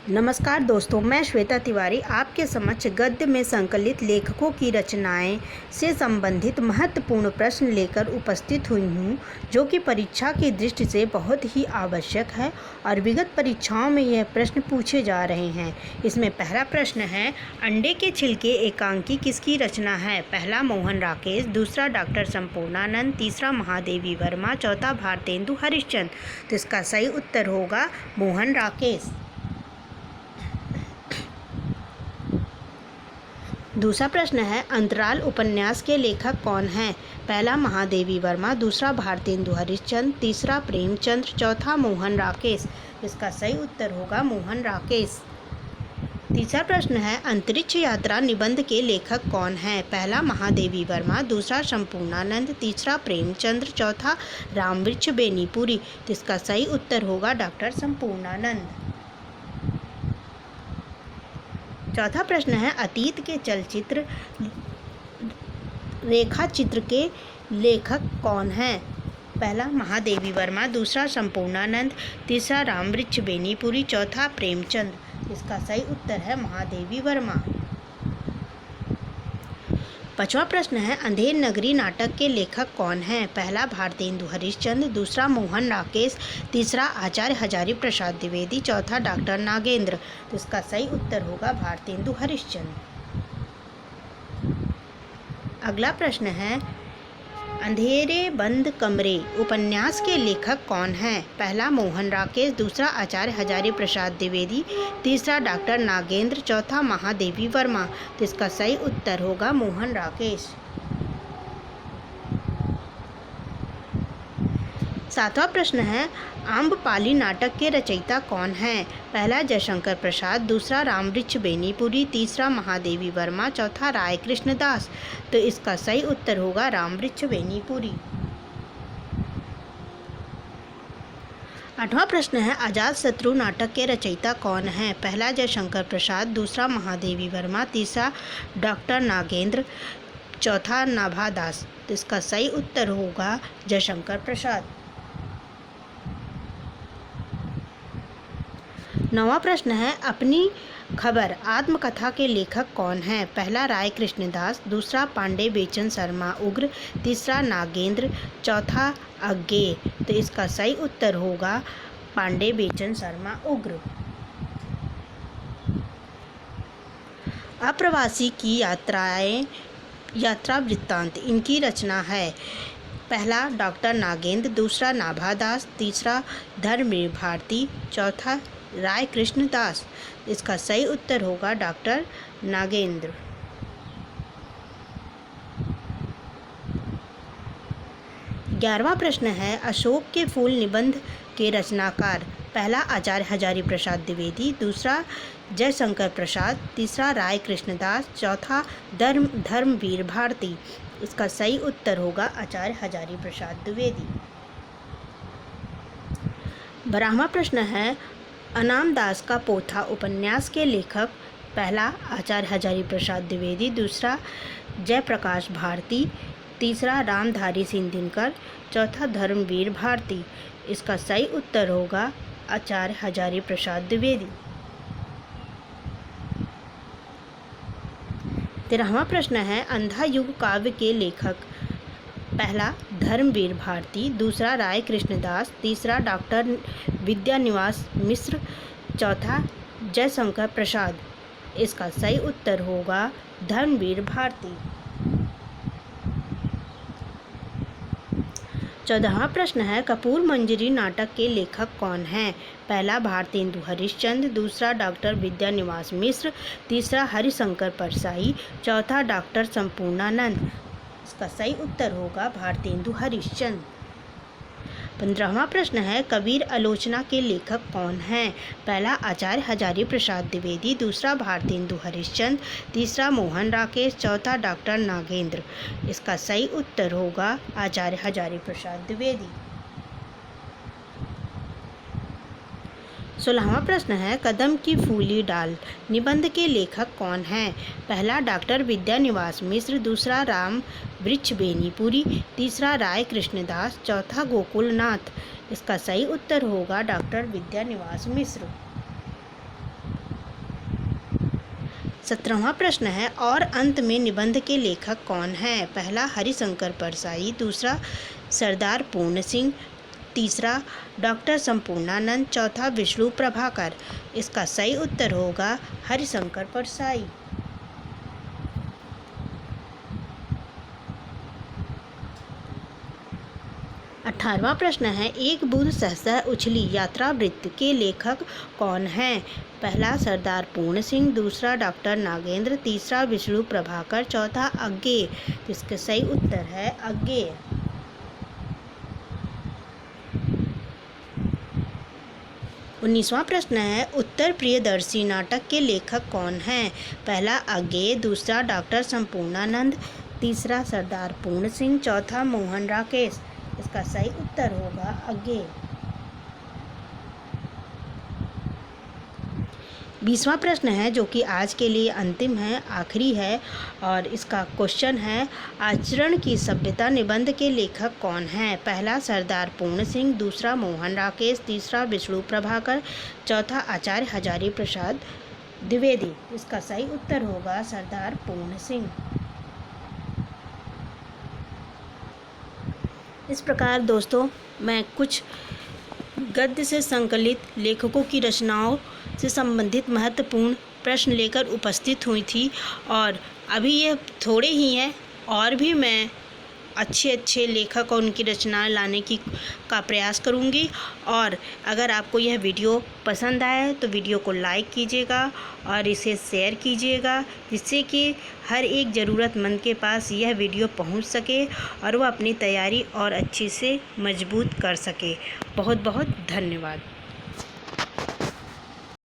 नमस्कार दोस्तों, मैं श्वेता तिवारी आपके समक्ष गद्य में संकलित लेखकों की रचनाएं से संबंधित महत्वपूर्ण प्रश्न लेकर उपस्थित हुई हूं, जो कि परीक्षा की दृष्टि से बहुत ही आवश्यक है और विगत परीक्षाओं में यह प्रश्न पूछे जा रहे हैं। इसमें पहला प्रश्न है, अंडे के छिलके एकांकी किसकी रचना है? पहला मोहन राकेश, दूसरा डॉक्टर संपूर्णानंद, तीसरा महादेवी वर्मा, चौथा भारतेंदु हरिश्चंद्र। तो इसका सही उत्तर होगा मोहन राकेश। दूसरा प्रश्न है, अंतराल उपन्यास के लेखक कौन हैं? पहला महादेवी वर्मा, दूसरा भारतेंदु हरिश्चंद्र, तीसरा प्रेमचंद्र, चौथा मोहन राकेश। इसका सही उत्तर होगा मोहन राकेश। तीसरा प्रश्न है, अंतरिक्ष यात्रा निबंध के लेखक कौन हैं? पहला महादेवी वर्मा, दूसरा संपूर्णानंद, तीसरा प्रेमचंद्र, चौथा रामवृक्ष बेनीपुरी। इसका सही उत्तर होगा डॉक्टर संपूर्णानंद। चौथा प्रश्न है, अतीत के चलचित्र रेखा चित्र के लेखक कौन हैं? पहला महादेवी वर्मा, दूसरा संपूर्णानंद, तीसरा रामवृक्ष बेनीपुरी, चौथा प्रेमचंद। इसका सही उत्तर है महादेवी वर्मा। पांचवा प्रश्न है, अंधेर नगरी नाटक के लेखक कौन हैं? पहला भारतेंदु हरिश्चंद्र, दूसरा मोहन राकेश, तीसरा आचार्य हजारी प्रसाद द्विवेदी, चौथा डॉक्टर नागेंद्र। तो इसका सही उत्तर होगा भारतेंदु हरिश्चंद्र। अगला प्रश्न है, अंधेरे बंद कमरे उपन्यास के लेखक कौन हैं? पहला मोहन राकेश, दूसरा आचार्य हजारी प्रसाद द्विवेदी, तीसरा डॉक्टर नागेंद्र, चौथा महादेवी वर्मा। तो इसका सही उत्तर होगा मोहन राकेश। सातवां प्रश्न है, आम्रपाली नाटक के रचयिता कौन हैं? पहला जयशंकर प्रसाद, दूसरा रामवृक्ष बेनीपुरी, तीसरा महादेवी वर्मा, चौथा राय कृष्णदास। तो इसका सही उत्तर होगा रामवृक्ष बेनीपुरी। आठवां प्रश्न है, अजातशत्रु नाटक के रचयिता कौन हैं? पहला जयशंकर प्रसाद, दूसरा महादेवी वर्मा, तीसरा डॉक्टर नागेंद्र, चौथा नाभा दास। तो इसका सही उत्तर होगा जयशंकर प्रसाद। नौवां प्रश्न है, अपनी खबर आत्मकथा के लेखक कौन हैं? पहला राय कृष्णदास, दूसरा पांडे बेचन शर्मा उग्र, तीसरा नागेंद्र, चौथा अज्ञेय। तो इसका सही उत्तर होगा पांडे बेचन शर्मा उग्र। अप्रवासी की यात्रा वृत्तांत इनकी रचना है। पहला डॉक्टर नागेंद्र, दूसरा नाभा दास, तीसरा धर्मवीर भारती, चौथा राय कृष्णदास। इसका सही उत्तर होगा डॉक्टर नागेंद्र। ग्यारहवां प्रश्न है, अशोक के फूल निबंध के रचनाकार? पहला आचार्य हजारी प्रसाद द्विवेदी, दूसरा जयशंकर प्रसाद, तीसरा राय कृष्णदास, चौथा धर्मवीर भारती। इसका सही उत्तर होगा आचार्य हजारी प्रसाद द्विवेदी। 12वां प्रश्न है, अनाम दास का पोथा उपन्यास के लेखक? पहला आचार्य हजारी प्रसाद द्विवेदी, दूसरा जयप्रकाश भारती, तीसरा रामधारी सिंह दिनकर, चौथा धर्मवीर भारती। इसका सही उत्तर होगा आचार्य हजारी प्रसाद द्विवेदी। 13वां प्रश्न है, अंधा युग काव्य के लेखक? पहला धर्मवीर भारती, दूसरा राय कृष्णदास, तीसरा डॉक्टर विद्यानिवास मिश्र, चौथा जयशंकर प्रसाद। इसका सही उत्तर होगा धर्मवीर भारती। 14वां प्रश्न है, कपूर मंजरी नाटक के लेखक कौन हैं? पहला भारतेंदु हरिश्चंद्र, दूसरा डॉक्टर विद्यानिवास मिश्र, तीसरा हरिशंकर परसाई, चौथा डॉक्टर संपूर्णानंद। इसका सही उत्तर होगा भारतेंदु हरिश्चंद्र। 15वां प्रश्न है, कबीर आलोचना के लेखक कौन हैं? पहला आचार्य हजारी प्रसाद द्विवेदी, दूसरा भारतेंदु हरिश्चंद्र, तीसरा मोहन राकेश, चौथा डॉक्टर नागेंद्र। इसका सही उत्तर होगा आचार्य हजारी प्रसाद द्विवेदी। 16वां प्रश्न है, कदम की फूली डाल निबंध के लेखक कौन हैं? पहला डॉक्टर विद्यानिवास मिश्र, दूसरा रामवृक्ष बेनीपुरी, तीसरा राय कृष्णदास, चौथा गोकुलनाथ। इसका सही उत्तर होगा डॉक्टर विद्यानिवास मिश्र। 17वां प्रश्न है और अंत में निबंध के लेखक कौन हैं? पहला हरिशंकर परसाई, दूसरा सरदार पूर्ण सिंह, तीसरा डॉक्टर संपूर्णानंद, चौथा विष्णु प्रभाकर। इसका सही उत्तर होगा हरिशंकर परसाई। 18वां प्रश्न है एक बूंद सहसा उछली यात्रा वृत्त के लेखक कौन हैं? पहला सरदार पूर्ण सिंह, दूसरा डॉक्टर नागेंद्र, तीसरा विष्णु प्रभाकर, चौथा अज्ञेय। इसका सही उत्तर है अज्ञेय। 19वां प्रश्न है उत्तर प्रियदर्शी नाटक के लेखक कौन हैं? पहला अज्ञेय, दूसरा डॉक्टर संपूर्णानंद, तीसरा सरदार पूर्ण सिंह, चौथा मोहन राकेश। इसका सही उत्तर होगा अज्ञेय। 20वां प्रश्न है जो कि आज के लिए अंतिम है, आखिरी है, और इसका क्वेश्चन है आचरण की सभ्यता निबंध के लेखक कौन हैं? पहला सरदार पूर्ण सिंह, दूसरा मोहन राकेश, तीसरा विष्णु प्रभाकर, चौथा आचार्य हजारी प्रसाद द्विवेदी। इसका सही उत्तर होगा सरदार पूर्ण सिंह। इस प्रकार दोस्तों मैं कुछ गद्य से संकलित लेखकों की रचनाओं से संबंधित महत्वपूर्ण प्रश्न लेकर उपस्थित हुई थी, और अभी ये थोड़े ही हैं, और भी मैं अच्छे लेखक और उनकी रचनाएं लाने का प्रयास करूंगी। और अगर आपको यह वीडियो पसंद आए तो वीडियो को लाइक कीजिएगा और इसे शेयर कीजिएगा, जिससे कि हर एक ज़रूरतमंद के पास यह वीडियो पहुंच सके और वह अपनी तैयारी और अच्छी से मजबूत कर सके। बहुत बहुत धन्यवाद।